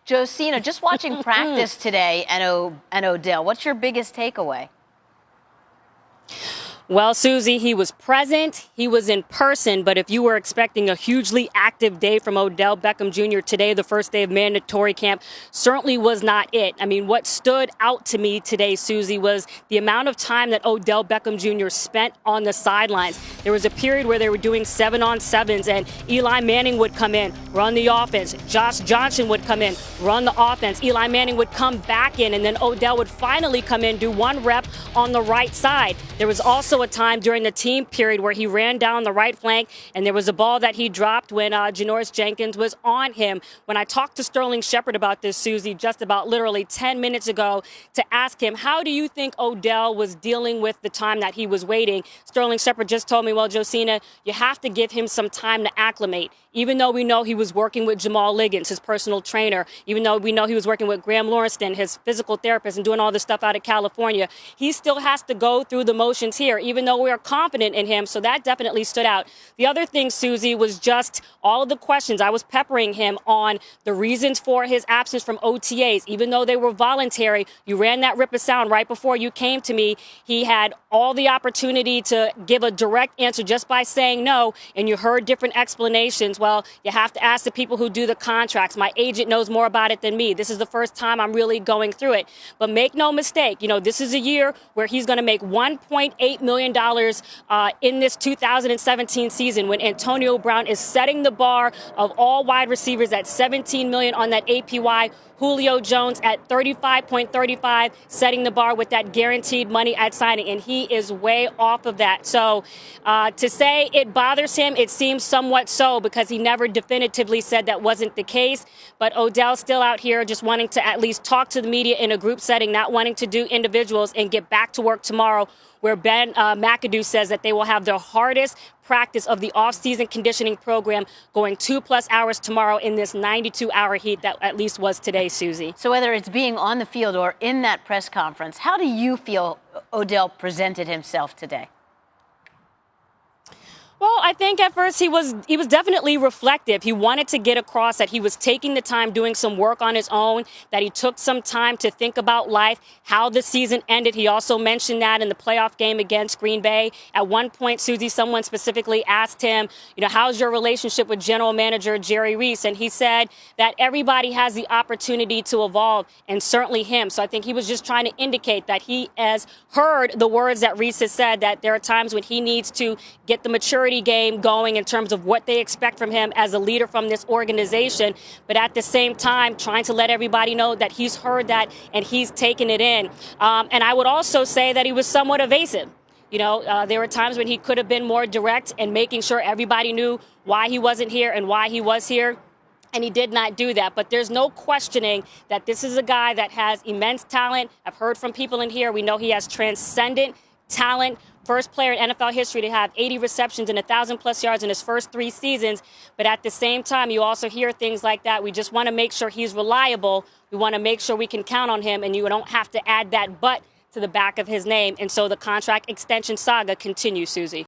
Josina, just watching practice today and Odell, what's your biggest takeaway? Well, Susie, he was present, he was in person, but if you were expecting a hugely active day from Odell Beckham Jr. today, the first day of mandatory camp, certainly was not it. I mean, what stood out to me today, Susie, was the amount of time that Odell Beckham Jr. spent on the sidelines. There was a period where they were doing 7-on-7s, and Eli Manning would come in, run the offense. Josh Johnson would come in, run the offense. Eli Manning would come back in, and then Odell would finally come in, do one rep on the right side. There was also a time during the team period where he ran down the right flank, and there was a ball that he dropped when Janoris Jenkins was on him. When I talked to Sterling Shepard about this, Susie, just about literally 10 minutes ago to ask him, how do you think Odell was dealing with the time that he was waiting? Sterling Shepard just told me, well, Josina, you have to give him some time to acclimate. Even though we know he was working with Jamal Liggins, his personal trainer, even though we know he was working with Graham Lawrenston, his physical therapist, and doing all this stuff out of California, he still has to go through the motions here, even though we are confident in him. So that definitely stood out. The other thing, Susie, was just all of the questions. I was peppering him on the reasons for his absence from OTAs. Even though they were voluntary, you ran that rip of sound right before you came to me. He had all the opportunity to give a direct answer just by saying no, and you heard different explanations. Well, you have to ask the people who do the contracts. My agent knows more about it than me. This is the first time I'm really going through it. But make no mistake, this is a year where he's going to make $1.8 million in this 2017 season when Antonio Brown is setting the bar of all wide receivers at $17 million on that APY. Julio Jones at 35.35, setting the bar with that guaranteed money at signing, and he is way off of that. So to say it bothers him, it seems somewhat so, because he never definitively said that wasn't the case. But Odell's still out here just wanting to at least talk to the media in a group setting, not wanting to do individuals, and get back to work tomorrow, where Ben McAdoo says that they will have their hardest practice of the off-season conditioning program, going 2+ hours tomorrow in this 92-hour heat that at least was today, Susie. So whether it's being on the field or in that press conference, how do you feel Odell presented himself today? Well, I think at first he was definitely reflective. He wanted to get across that he was taking the time doing some work on his own, that he took some time to think about life, how the season ended. He also mentioned that in the playoff game against Green Bay. At one point, Susie, someone specifically asked him, how's your relationship with general manager Jerry Reese? And he said that everybody has the opportunity to evolve, and certainly him. So I think he was just trying to indicate that he has heard the words that Reese has said, that there are times when he needs to get the maturity game going in terms of what they expect from him as a leader from this organization, but at the same time trying to let everybody know that he's heard that and he's taken it in. And I would also say that he was somewhat evasive. There were times when he could have been more direct and making sure everybody knew why he wasn't here and why he was here. And he did not do that. But there's no questioning that this is a guy that has immense talent. I've heard from people in here. We know he has transcendent talent. First player in NFL history to have 80 receptions and 1,000+ yards in his first 3 seasons. But at the same time, you also hear things like that. We just want to make sure he's reliable. We want to make sure we can count on him, and you don't have to add that but to the back of his name. And so the contract extension saga continues, Susie.